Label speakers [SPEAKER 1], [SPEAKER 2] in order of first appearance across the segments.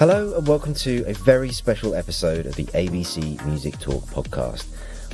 [SPEAKER 1] Hello and welcome to a very special episode of the ABC Music Talk podcast.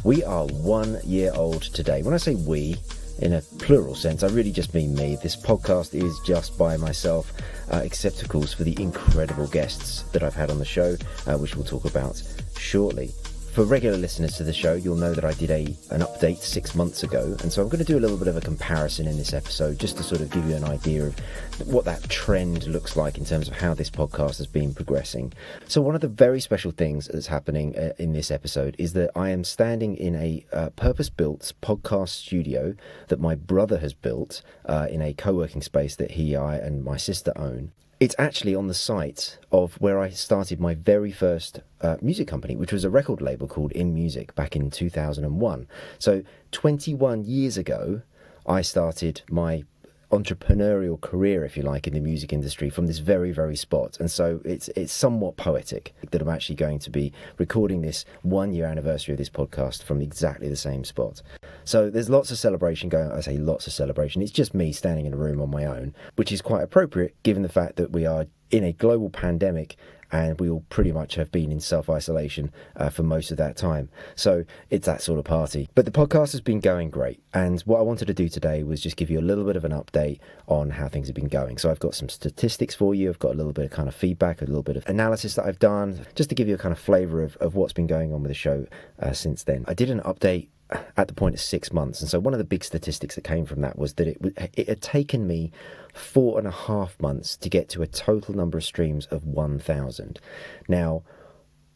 [SPEAKER 1] We are 1 year old today. When I say we, in a plural sense, I really just mean me. This podcast is just by myself, except of course for the incredible guests that I've had on the show, which we'll talk about shortly. For regular listeners to the show, you'll know that I did an update 6 months ago, and so I'm going to do a little bit of a comparison in this episode just to sort of give you an idea of what that trend looks like in terms of how this podcast has been progressing. So one of the very special things that's happening in this episode is that I am standing in a purpose-built podcast studio that my brother has built in a co-working space that I and my sister own. It's actually on the site of where I started my very first music company, which was a record label called In Music back in 2001. So 21 years ago, I started my entrepreneurial career, if you like, in the music industry from this very, very spot. And so it's somewhat poetic that I'm actually going to be recording this 1 year anniversary of this podcast from exactly the same spot. So there's lots of celebration going on. I say lots of celebration. It's just me standing in a room on my own, which is quite appropriate given the fact that we are in a global pandemic and we all pretty much have been in self-isolation for most of that time. So it's that sort of party. But the podcast has been going great. And what I wanted to do today was just give you a little bit of an update on how things have been going. So I've got some statistics for you. I've got a little bit of kind of feedback, a little bit of analysis that I've done, just to give you a kind of flavour of what's been going on with the show since then. I did an update at the point of 6 months. And so one of the big statistics that came from that was that it had taken me 4.5 months to get to a total number of streams of 1,000. Now,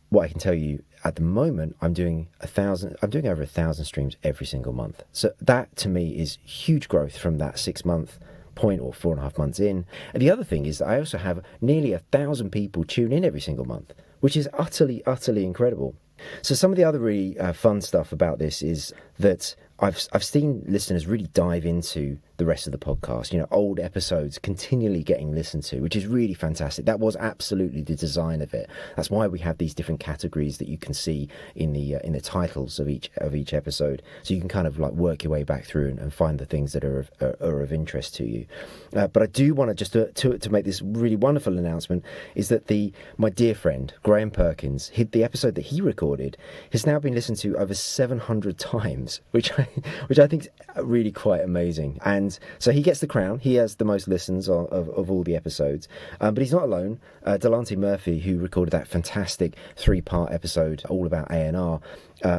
[SPEAKER 1] what I can tell you at the moment, I'm doing over 1,000 streams every single month. So that to me is huge growth from that 6 month point or 4.5 months in. And the other thing is that I also have nearly 1,000 people tune in every single month, which is utterly, utterly incredible. So some of the other really fun stuff about this is that I've seen listeners really dive into the rest of the podcast, old episodes continually getting listened to, which is really fantastic. That was absolutely the design of it. That's why we have these different categories that you can see in the titles of each episode, so you can kind of like work your way back through and find the things that are of interest to you. But I do want to just to make this really wonderful announcement is that my dear friend Graham Perkins, the episode that he recorded has now been listened to over 700 times, which I think is really quite amazing. And so he gets the crown. He has the most listens of all the episodes. But he's not alone. Delante Murphy, who recorded that fantastic 3-part episode all about A&R,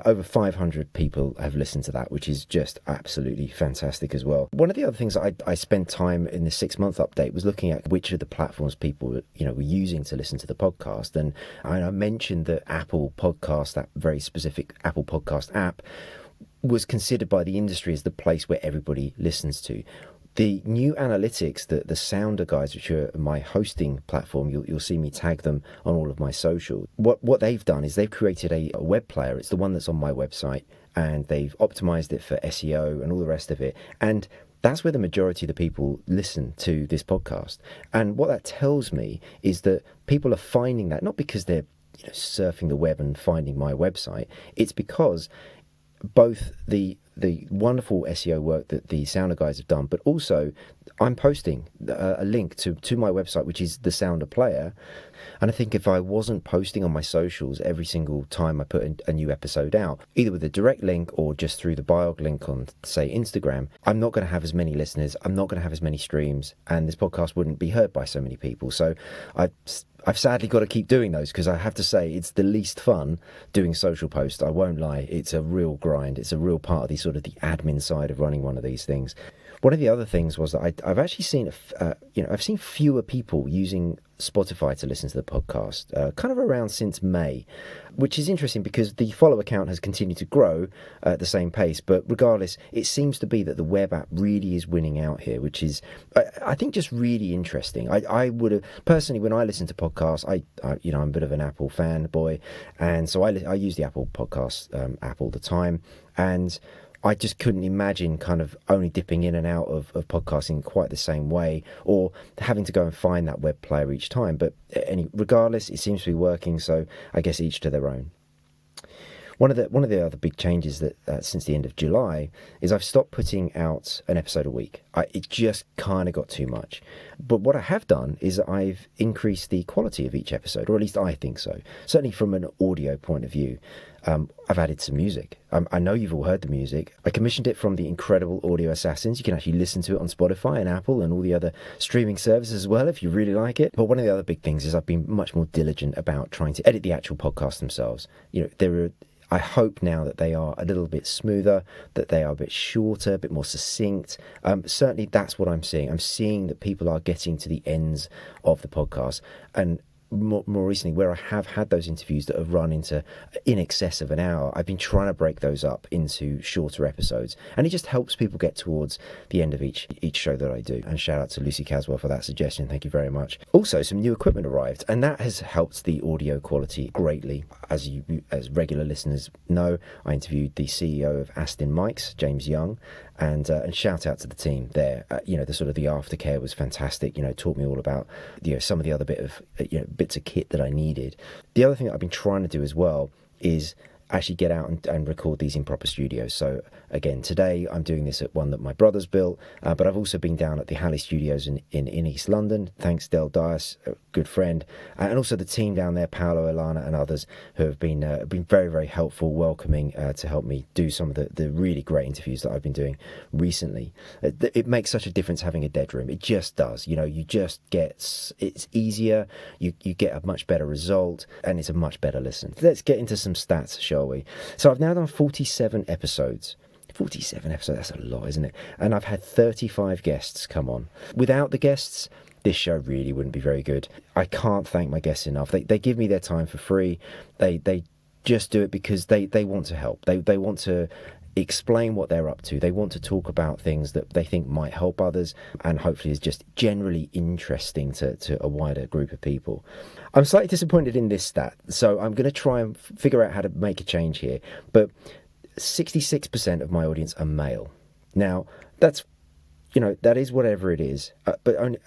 [SPEAKER 1] over 500 people have listened to that, which is just absolutely fantastic as well. One of the other things that I spent time in the 6 month update was looking at which of the platforms people were using to listen to the podcast. And I mentioned that Apple Podcast, that very specific Apple Podcast app, was considered by the industry as the place where everybody listens to. The new analytics, the Sounder guys, which are my hosting platform, you'll see me tag them on all of my socials. What they've done is they've created a web player. It's the one that's on my website, and they've optimized it for SEO and all the rest of it. And that's where the majority of the people listen to this podcast. And what that tells me is that people are finding that not because they're surfing the web and finding my website. It's because both the wonderful SEO work that the Sounder guys have done, but also I'm posting a link to my website, which is the Sounder player. And I think if I wasn't posting on my socials every single time I put a new episode out, either with a direct link or just through the bio link on, say, Instagram, I'm not going to have as many listeners, I'm not going to have as many streams, and this podcast wouldn't be heard by so many people. So I've sadly got to keep doing those, because I have to say it's the least fun doing social posts. I won't lie. It's a real grind. It's a real part of the admin side of running one of these things. One of the other things was that I've actually seen, I've seen fewer people using Spotify to listen to the podcast, kind of around since May, which is interesting because the follower count has continued to grow at the same pace. But regardless, it seems to be that the web app really is winning out here, which is, I think, just really interesting. I would have personally, when I listen to podcasts, I'm a bit of an Apple fanboy, and so I use the Apple Podcast app all the time, and I just couldn't imagine kind of only dipping in and out of podcasting quite the same way, or having to go and find that web player each time. But regardless, it seems to be working, so I guess each to their own. One of the other big changes that since the end of July is I've stopped putting out an episode a week. It just kind of got too much. But what I have done is I've increased the quality of each episode, or at least I think so. Certainly from an audio point of view. I've added some music. I know you've all heard the music. I commissioned it from the incredible Audio Assassins. You can actually listen to it on Spotify and Apple and all the other streaming services as well if you really like it. But one of the other big things is I've been much more diligent about trying to edit the actual podcasts themselves. I hope now that they are a little bit smoother, that they are a bit shorter, a bit more succinct. Certainly that's what I'm seeing. I'm seeing that people are getting to the ends of the podcast. And more recently, where I have had those interviews that have run into in excess of an hour, I've been trying to break those up into shorter episodes, and it just helps people get towards the end of each show that I do. And shout out to Lucy Caswell for that suggestion. Thank you very much. Also, some new equipment arrived, and that has helped the audio quality greatly. As regular listeners know, I interviewed the CEO of Aston Mics, James Young, and shout out to the team there. The sort of the aftercare was fantastic. Taught me all about some of the other bits of kit that I needed. The other thing that I've been trying to do as well is actually get out and record these in proper studios. So again, today I'm doing this at one that my brother's built, but I've also been down at the Halley Studios in East London. Thanks Del Dias, a good friend, and also the team down there, Paolo, Alana and others, who have been very, very helpful, welcoming to help me do some of the really great interviews that I've been doing recently. It makes such a difference having a dead room. It just does. You just get, it's easier, you get a much better result, and it's a much better listen. Let's get into some stats, shall we? So I've now done 47 episodes. 47 episodes, that's a lot, isn't it? And I've had 35 guests come on. Without the guests, this show really wouldn't be very good. I can't thank my guests enough. They give me their time for free. They just do it because they want to help. They want to explain what they're up to. They want to talk about things that they think might help others, and hopefully is just generally interesting to a wider group of people. I'm slightly disappointed in this stat, so I'm going to try and figure out how to make a change here. But 66% of my audience are male. Now, that's, that is whatever it is, but only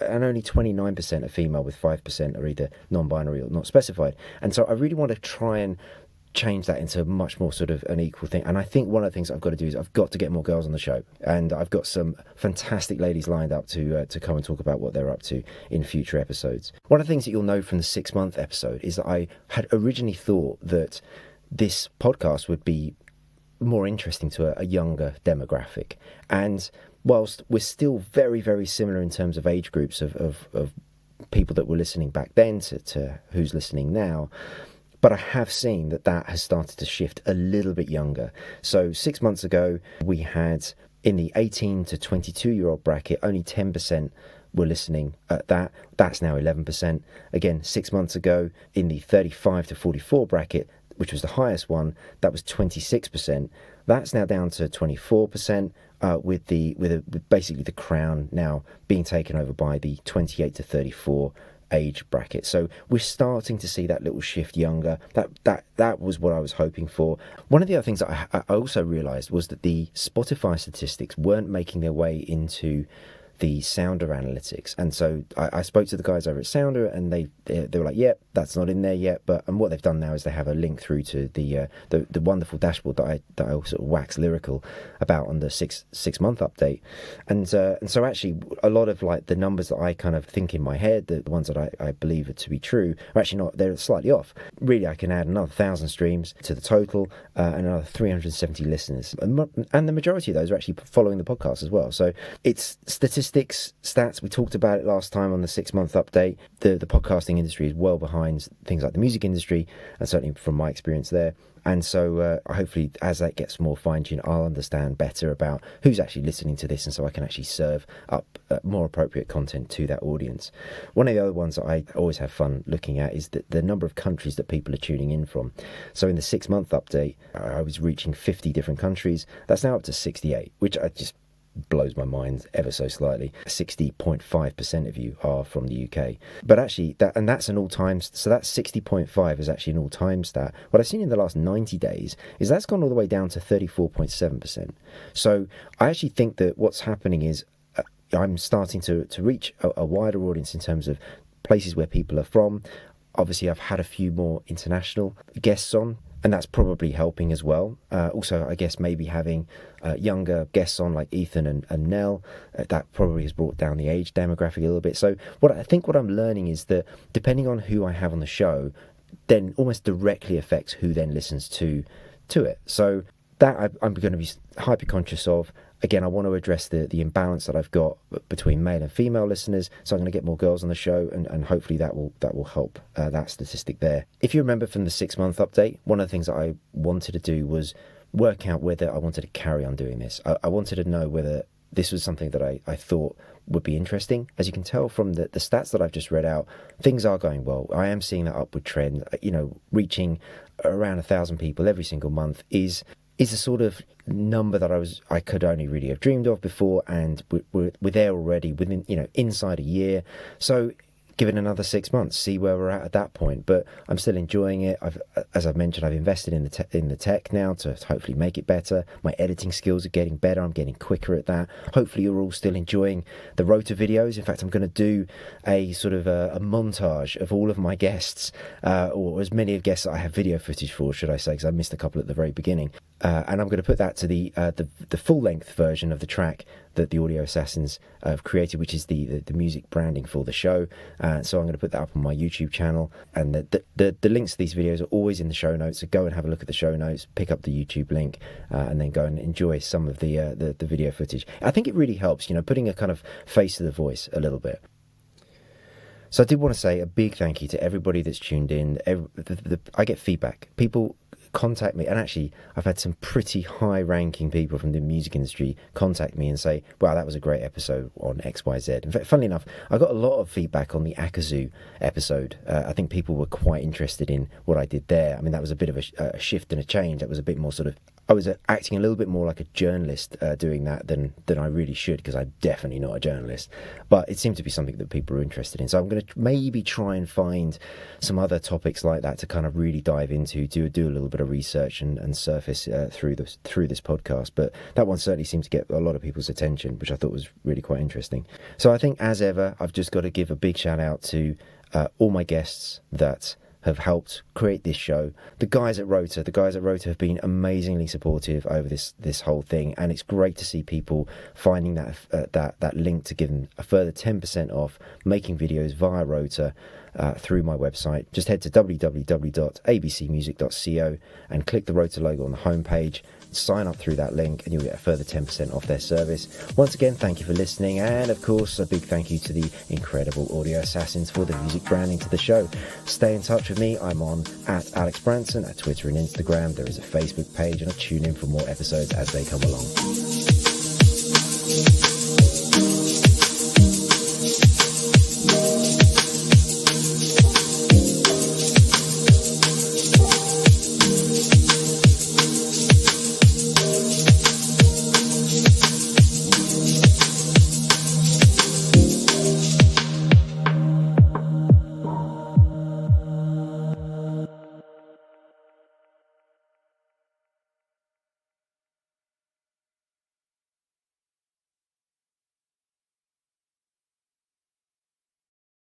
[SPEAKER 1] 29% are female, with 5% are either non-binary or not specified. And so I really want to try and change that into much more sort of an equal thing. And I think one of the things I've got to do is I've got to get more girls on the show, and I've got some fantastic ladies lined up to come and talk about what they're up to in future episodes. One of the things that you'll know from the 6-month episode is that I had originally thought that this podcast would be more interesting to a younger demographic, and whilst we're still very, very similar in terms of age groups of people that were listening back then to who's listening now, but I have seen that has started to shift a little bit younger. So 6 months ago, we had in the 18 to 22-year-old bracket, only 10% were listening at that. That's now 11%. Again, 6 months ago, in the 35 to 44 bracket, which was the highest one, that was 26%. That's now down to 24%, with basically the crown now being taken over by the 28 to 34 age bracket. So we're starting to see that little shift younger. That was what I was hoping for. One of the other things that I also realized was that the Spotify statistics weren't making their way into the Sounder analytics, and so I spoke to the guys over at Sounder, and they were like, "Yep, that's not in there yet." And what they've done now is they have a link through to the wonderful dashboard that I sort of wax lyrical about on the six month update, and so actually a lot of like the numbers that I kind of think in my head, the ones that I believe are to be true, are actually not. They're slightly off. Really, I can add another 1,000 streams to the total, and another 370 listeners, and the majority of those are actually following the podcast as well. So it's statistics. Stats, we talked about it last time on the 6 month update. The podcasting industry is well behind things like the music industry, and certainly from my experience there. And so hopefully as that gets more fine-tuned, I'll understand better about who's actually listening to this, and so I can actually serve up more appropriate content to that audience. One of the other ones that I always have fun looking at is the number of countries that people are tuning in from. So in the 6 month update, I was reaching 50 different countries. That's now up to 68, which I just blows my mind ever so slightly. 60.5% of you are from the UK. But actually, that's an all-time, so that 60.5 is actually an all-time stat. What I've seen in the last 90 days is that's gone all the way down to 34.7%. So I actually think that what's happening is I'm starting to reach a wider audience in terms of places where people are from. Obviously, I've had a few more international guests on, and that's probably helping as well. Also, I guess maybe having younger guests on like Ethan and Nell, that probably has brought down the age demographic a little bit. So what I'm learning is that depending on who I have on the show, then almost directly affects who then listens to it. So that I'm going to be hyper conscious of. Again, I want to address the imbalance that I've got between male and female listeners, so I'm going to get more girls on the show, and hopefully that will help that statistic there. If you remember from the 6-month update, one of the things that I wanted to do was work out whether I wanted to carry on doing this. I wanted to know whether this was something that I thought would be interesting. As you can tell from the stats that I've just read out, things are going well. I am seeing that upward trend. Reaching around 1,000 people every single month is a sort of number that I could only really have dreamed of before, and we're there already within, inside a year. So give it another 6 months, see where we're at that point. But I'm still enjoying it. As I've mentioned, I've invested in the tech now to hopefully make it better. My editing skills are getting better. I'm getting quicker at that. Hopefully you're all still enjoying the Rota videos. In fact, I'm going to do a sort of a montage of all of my guests, or as many of guests that I have video footage for, should I say, because I missed a couple at the very beginning. And I'm going to put that to the full-length version of the track that the Audio Assassins have created, which is the music branding for the show. So I'm going to put that up on my YouTube channel, and the links to these videos are always in the show notes. So go and have a look at the show notes, pick up the YouTube link, and then go and enjoy some of the video footage. I think it really helps, putting a kind of face to the voice a little bit. So I did want to say a big thank you to everybody that's tuned in. I get feedback. People contact me, and actually I've had some pretty high-ranking people from the music industry contact me and say, wow, that was a great episode on XYZ. In fact, funnily enough, I got a lot of feedback on the Akazu episode. I think people were quite interested in what I did there. I mean, that was a bit of a shift and a change. That was a bit more sort of, I was acting a little bit more like a journalist doing that than I really should, because I'm definitely not a journalist. But it seemed to be something that people are interested in. So I'm going to maybe try and find some other topics like that to kind of really dive into, do a little bit of research and surface through this podcast. But that one certainly seemed to get a lot of people's attention, which I thought was really quite interesting. So I think, as ever, I've just got to give a big shout out to all my guests that have helped create this show. The guys at Rota have been amazingly supportive over this whole thing, and it's great to see people finding that link to give them a further 10% off making videos via Rota through my website. Just head to www.abcmusic.co and click the Rota logo on the homepage. Sign up through that link and you'll get a further 10% off their service. Once again, thank you for listening, and of course a big thank you to the incredible Audio Assassins for the music branding to the show. Stay in touch with me. I'm on at Alex Branson at Twitter and Instagram. There is a Facebook page, and I tune in for more episodes as they come along.